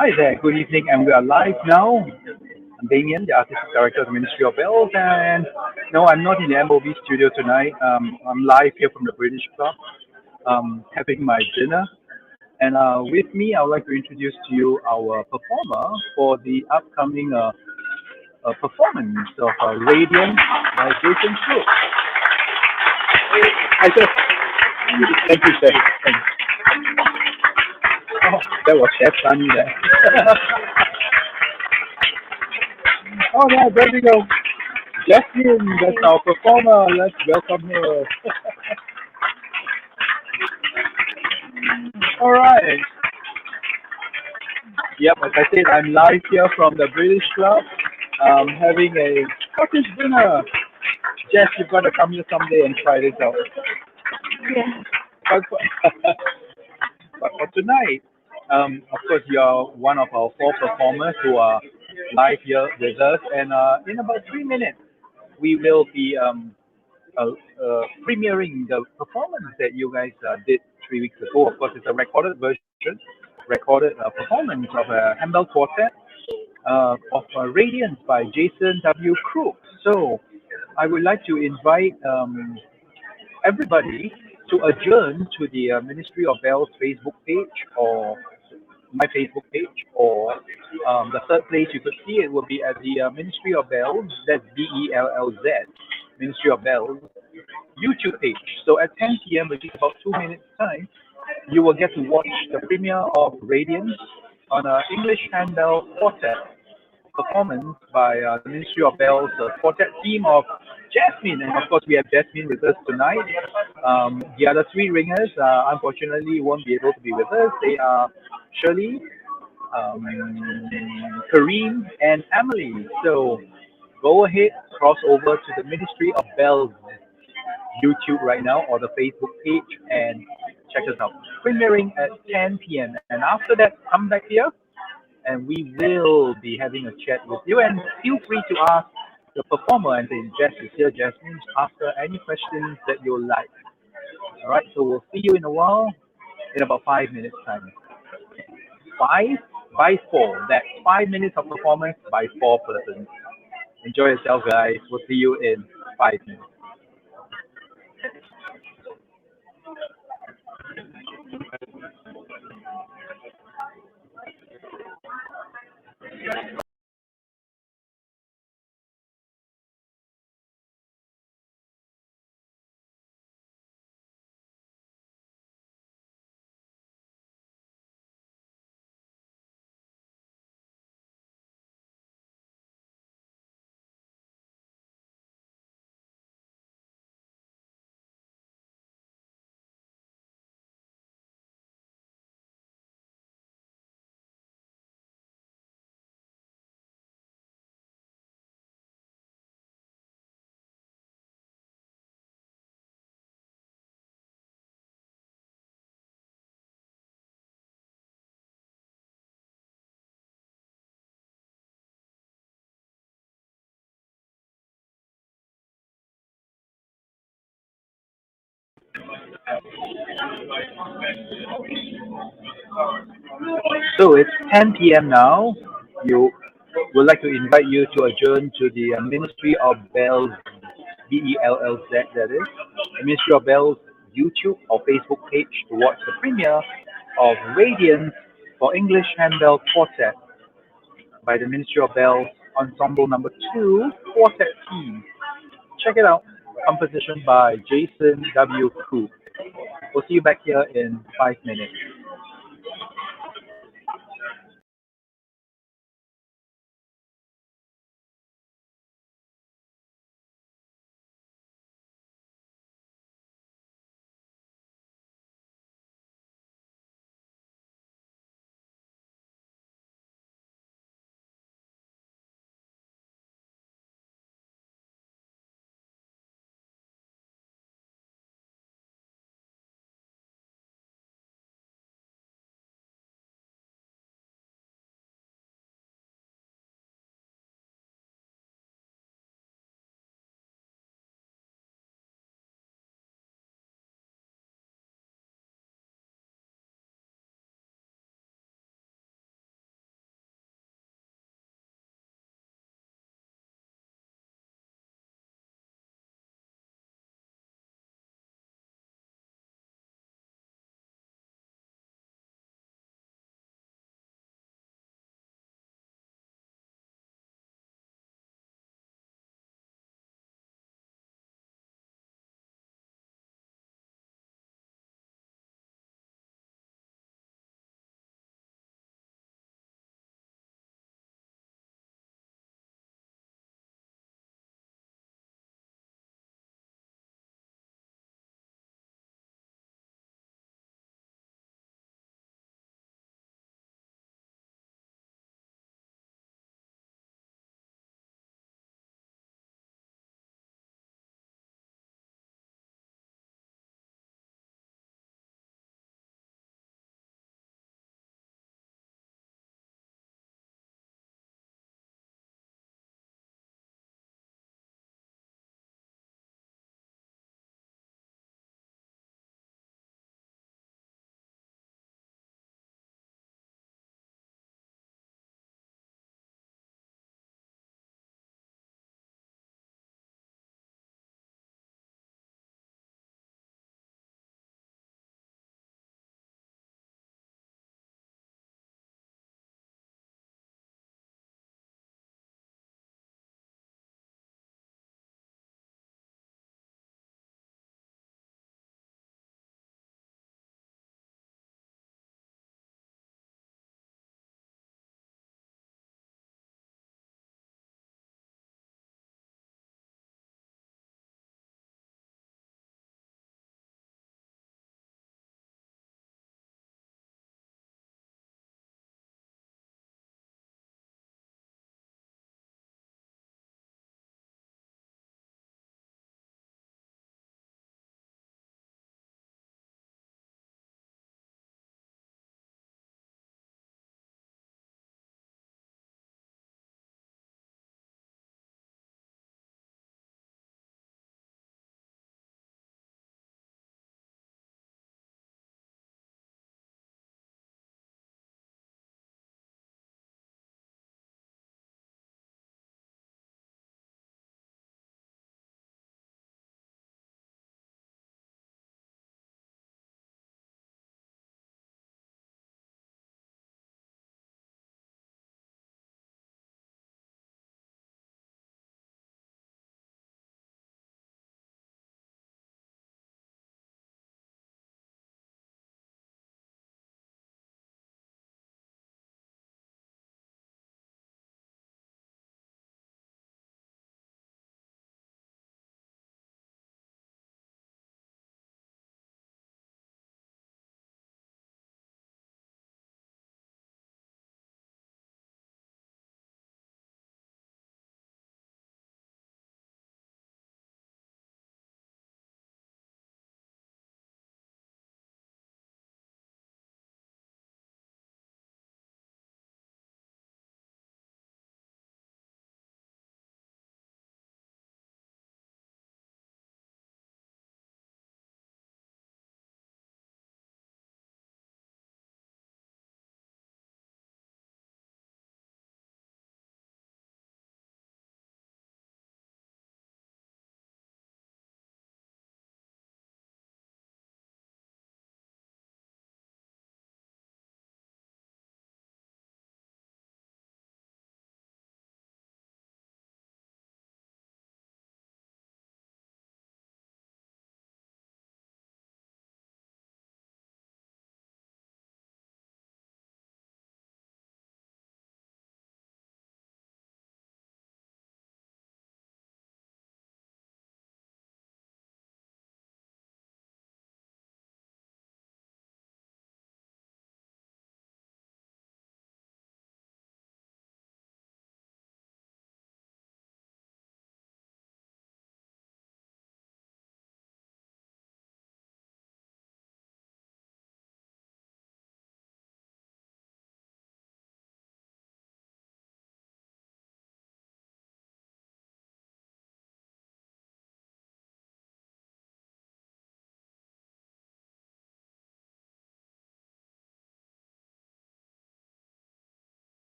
Hi there, good evening, and we are live now. I'm Damien, the Artistic Director of the Ministry of Bells, and no, I'm not in the MOB studio tonight. I'm live here from the British Club, having my dinner. And with me, I would like to introduce to you our performer for the upcoming performance of Radiant by Jason Krug. Hi, sir. Thank you, sir. Thank you. Oh, that was Chef Sunny there. Oh, yeah, there we go. Jasmine, that's our performer. Let's welcome her. All right. Yep, as I said, I'm live here from the British Club, having a Scottish dinner. Jess, you've got to come here someday and try this out. Yeah. But for, but for tonight, of course, you're one of our four performers who are live here with us, and in about 3 minutes, we will be premiering the performance that you guys did 3 weeks ago. Of course, it's a recorded version, recorded performance of a Handbell Quartet of Radiance by Jason W. Krug. So I would like to invite everybody to adjourn to the Ministry of Bells Facebook page or my Facebook page, or the third place you could see it will be at the Ministry of Bells, that's Bellz, Ministry of Bells YouTube page. So at 10 p.m., which is about 2 minutes time, you will get to watch the premiere of Radiance on an English Handbell Quartet performance by the Ministry of Bells quartet team of Jasmine. And of course, we have Jasmine with us tonight. The other three ringers, unfortunately, won't be able to be with us. They are Shirley, um, Kareem, and Emily. So go ahead, cross over to the Ministry of Bells YouTube right now or the Facebook page and check us out. Premiering at 10 p.m. And after that, come back here and we will be having a chat with you. And feel free to ask the performer and the Jess is here, Jasmine, ask her any questions that you like. All right, so we'll see you in a while, in about 5 minutes time. Five by four. That's 5 minutes of performance by four persons. Enjoy yourself, guys. We'll see you in 5 minutes. So it's 10 p.m. now. You would like to invite you to adjourn to the Ministry of Bells, Bellz, that is, the Ministry of Bells YouTube or Facebook page to watch the premiere of Radiance for English Handbell Quartet by the Ministry of Bells Ensemble Number 2 Quartet Team. Check it out. Composition by Jason W. Krug. We'll see you back here in 5 minutes.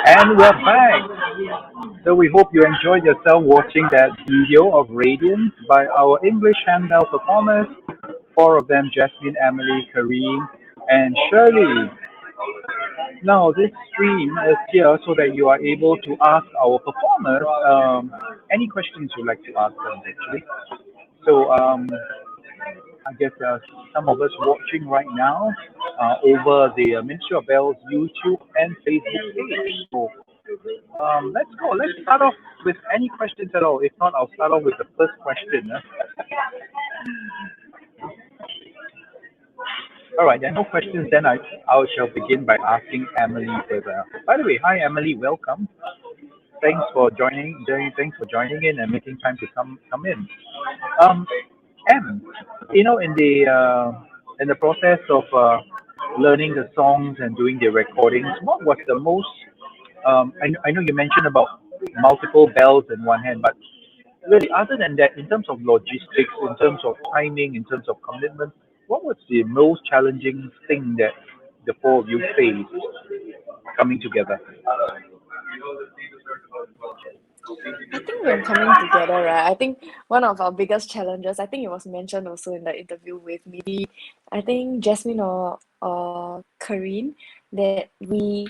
And we're back. So we hope you enjoyed yourself watching that video of Radiance by our English handbell performers. Four of them: Jasmine, Emily, Kareem, and Shirley. Now this stream is here so that you are able to ask our performers any questions you'd like to ask them actually. So I guess some of us watching right now over the Ministry of Bells YouTube and Facebook page. So let's go. Let's start off with any questions at all. If not, I'll start off with the first question. All right, there are no questions. Then I shall begin by asking Emily first. By the way, hi Emily, welcome. Thanks for joining in and making time to come in. Um, M, in the process of learning the songs and doing the recordings, what was the most? I know you mentioned about multiple bells in one hand, but really, other than that, in terms of logistics, in terms of timing, in terms of commitment, what was the most challenging thing that the four of you faced coming together? I think when coming together, right, I think one of our biggest challenges, I think it was mentioned also in the interview with maybe, I think Jasmine or Kareen, that we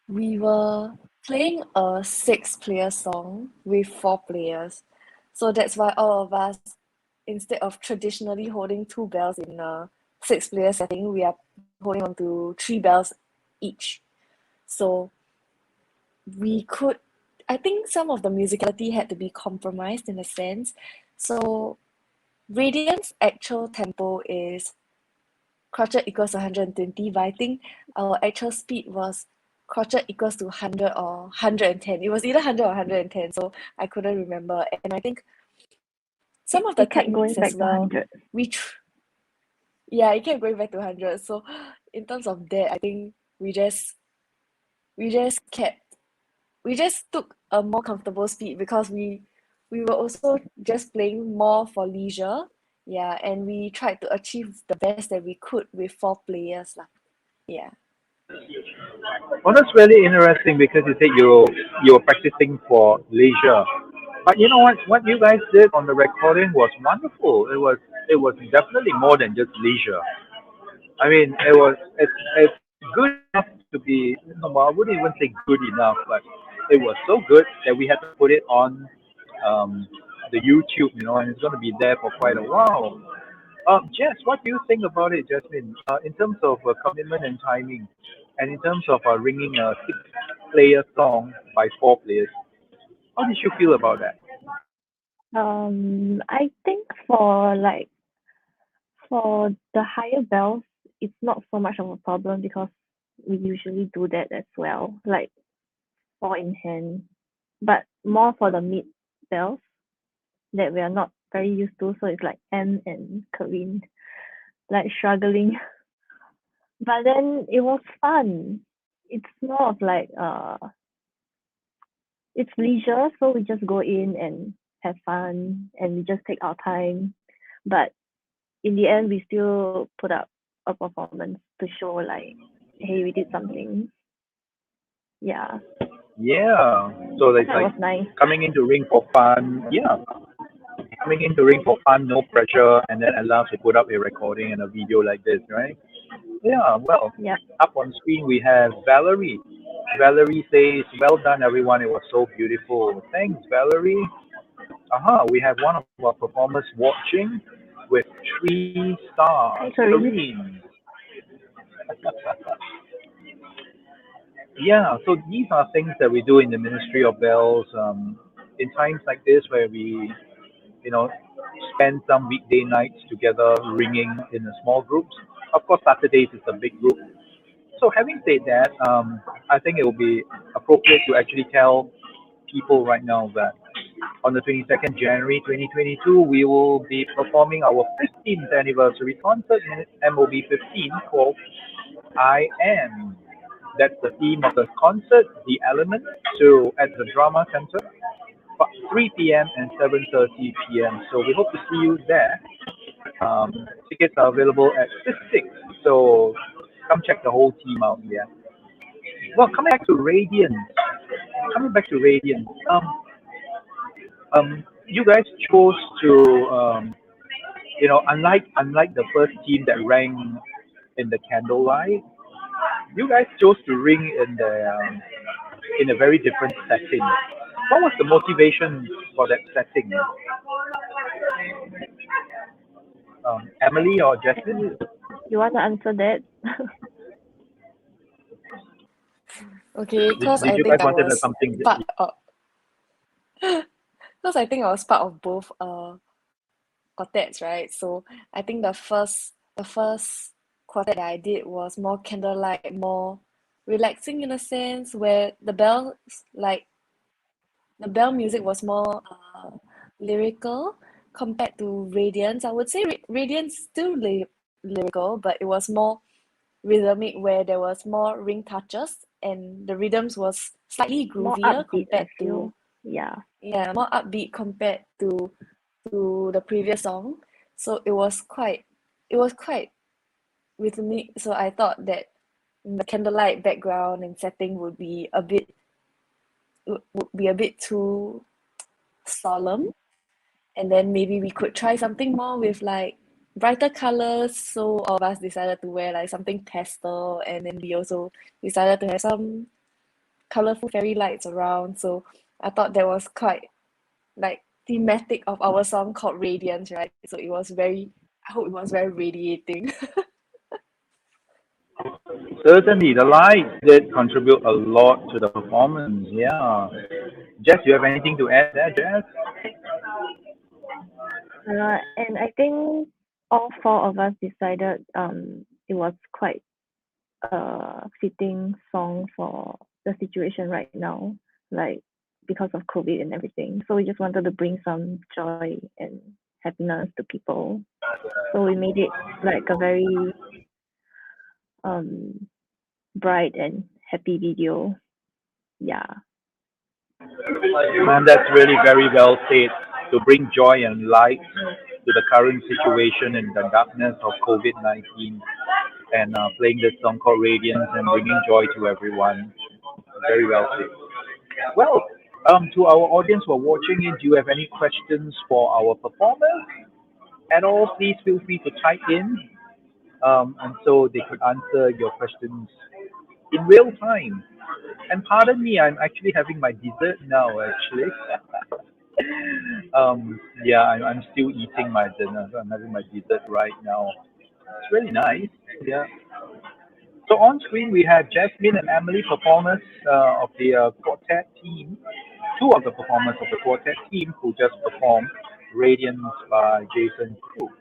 were playing a 6-player song with 4 players. So that's why all of us, instead of traditionally holding 2 bells in a 6-player setting, we are holding on to 3 bells each. So we could, I think some of the musicality had to be compromised in a sense. So Radiant's actual tempo is Quartet equals to 120, but I think our actual speed was Quartet equals to 100 or 110. It was either 100 or 110, so I couldn't remember. And I think some of the It kept going techniques as back to well, 100. yeah, it kept going back to 100. So in terms of that, I think we just took a more comfortable speed because we were also just playing more for leisure. Yeah, and we tried to achieve the best that we could with 4 players lah. Yeah. Well, that's really interesting because you said you were practicing for leisure, but you know what? What you guys did on the recording was wonderful. It was definitely more than just leisure. I mean, it's good enough to be. No, well, I wouldn't even say good enough, but it was so good that we had to put it on um, the YouTube, and it's going to be there for quite a while. Jess, what do you think about it, Jasmine? In terms of commitment and timing, and in terms of ringing a six-player song by 4 players, how did you feel about that? I think for the higher bells, it's not so much of a problem because we usually do that as well, like 4 in hand. But more for the mid bells that we are not very used to, so it's like M and Kareen like struggling. But then it was fun. It's more of like it's leisure, so we just go in and have fun and we just take our time. But in the end, we still put up a performance to show like, hey, we did something. Yeah, Yeah, so it's that like was nice. coming into ring for fun. Yeah, coming into ring for fun, no pressure, and then allows to put up a recording and a video like this, right? Yeah, well, Yep. up on screen we have Valerie. Valerie says, "Well done, everyone. It was so beautiful. Thanks, Valerie." Aha, we have one of our performers watching with 3 stars. Hi, Kareen. Kareem. Yeah, so these are things that we do in the Ministry of Bells. In times like this, where we, you know, spend some weekday nights together ringing in a small groups. Of course, Saturdays is a big group. So having said that, I think it will be appropriate to actually tell people right now that on the 22nd January 2022, we will be performing our 15th anniversary concert in MOB 15 called I Am. That's the theme of the concert, The Element, so at the Drama Center, 3 p.m. and 7:30 p.m. So we hope to see you there. Um, Tickets are available at 6. So come check the whole team out here. Well, coming back to Radiance, you guys chose to, unlike the first team that rang in the candlelight, you guys chose to ring in a very different setting. What was the motivation for that setting? Emily or Jasmine? You want to answer that? Okay, Did, because did I you guys think I wanted was something? part of because I think I was part of both quartets, right? So I think the first quartet that I did was more candlelight, more relaxing in a sense, where like the bell music was more lyrical compared to Radiance. I would say Radiance still lyrical, but it was more rhythmic, where there was more ring touches and the rhythms was slightly More groovier upbeat, I compared to feel. Yeah. more upbeat compared to the previous song. So it was quite rhythmic. So I thought that the candlelight background and setting would be a bit too solemn, and then maybe we could try something more with like brighter colors. So all of us decided to wear like something pastel, and then we also decided to have some colorful fairy lights around. So I thought that was quite like thematic of our song called Radiance, right? So I hope it was very radiating. Certainly, the lights did contribute a lot to the performance. Yeah. Jess, you have anything to add there, Jess? And I think all four of us decided it was quite a fitting song for the situation right now, like because of COVID and everything. So we just wanted to bring some joy and happiness to people. So we made it like a very um bright and happy video. Yeah. Man, that's really very well said. To bring joy and light to the current situation in the darkness of COVID-19, and playing this song called Radiance and bringing joy to everyone. Very well said. Well, to our audience who are watching in, do you have any questions for our performers at all? Please feel free to type in, and so they could answer your questions in real time. And pardon me, I'm actually having my dessert now, actually. Yeah, I'm still eating my dinner. So I'm having my dessert right now. It's really nice. Yeah. So on screen we have Jasmine and Emily, performers of the quartet team. Two of the performers of the quartet team who just performed Radiance by Jason Krug.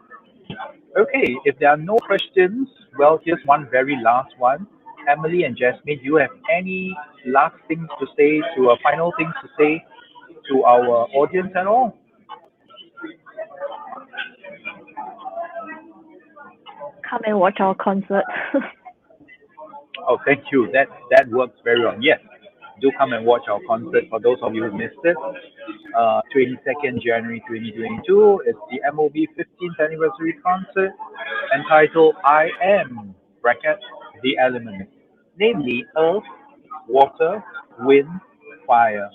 Okay, if there are no questions, well, here's one very last one. Emily and Jasmine, do you have any last things to say, final things to say to our audience at all? Come and watch our concert. Oh, thank you. That works very well. Yes, do come and watch our concert. For those of you who missed it, 22nd January 2022. It's the MOB 15th anniversary concert entitled "I Am (bracket the Elements), namely Earth, Water, Wind, Fire."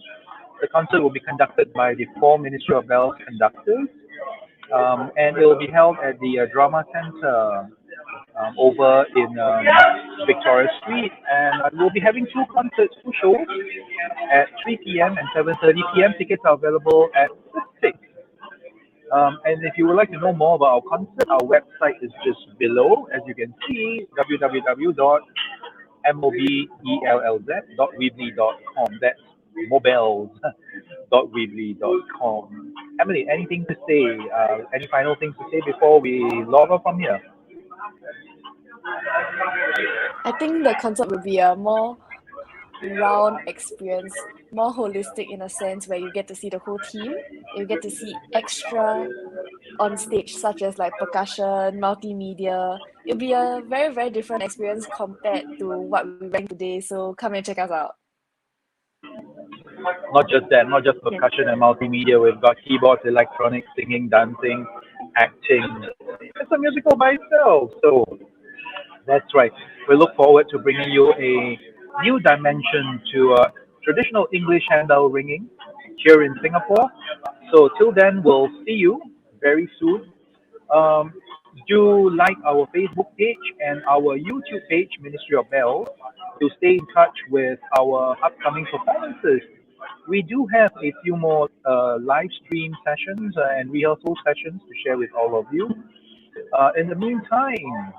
The concert will be conducted by the four Ministry of Bells conductors, and it will be held at the Drama Center over in Victoria Street, and we'll be having two shows at 3 p.m. and 7:30 p.m. Tickets are available at 6. And if you would like to know more about our concert, our website is just below, as you can see, www.mobellz.weebly.com. That's mobiles.weebly.com. Emily, anything to say? Any final things to say before we log off from here? I think the concert will be a more round experience, more holistic in a sense, where you get to see the whole team. You get to see extra on stage, such as like percussion, multimedia. It'll be a very, very different experience compared to what we ran today. So come and check us out. Not just that, not just percussion and multimedia. We've got keyboards, electronics, singing, dancing, acting. It's a musical by itself. So that's right. We look forward to bringing you a new dimension to traditional English handbell ringing here in Singapore. So till then, we'll see you very soon. Um, do like our Facebook page and our YouTube page, Ministry of Bells, to stay in touch with our upcoming performances. We do have a few more live stream sessions and rehearsal sessions to share with all of you. Uh, in the meantime,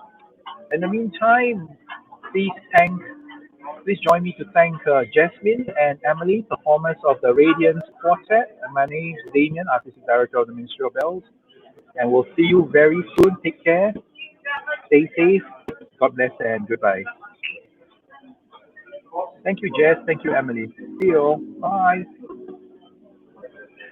in the meantime, please thank, please join me to thank Jasmine and Emily, performers of the Radiance Quartet. And my name is Damien, Artistic Director of the Ministry of Bells. And we'll see you very soon. Take care. Stay safe. God bless and goodbye. Thank you, Jess. Thank you, Emily. See you all. Bye.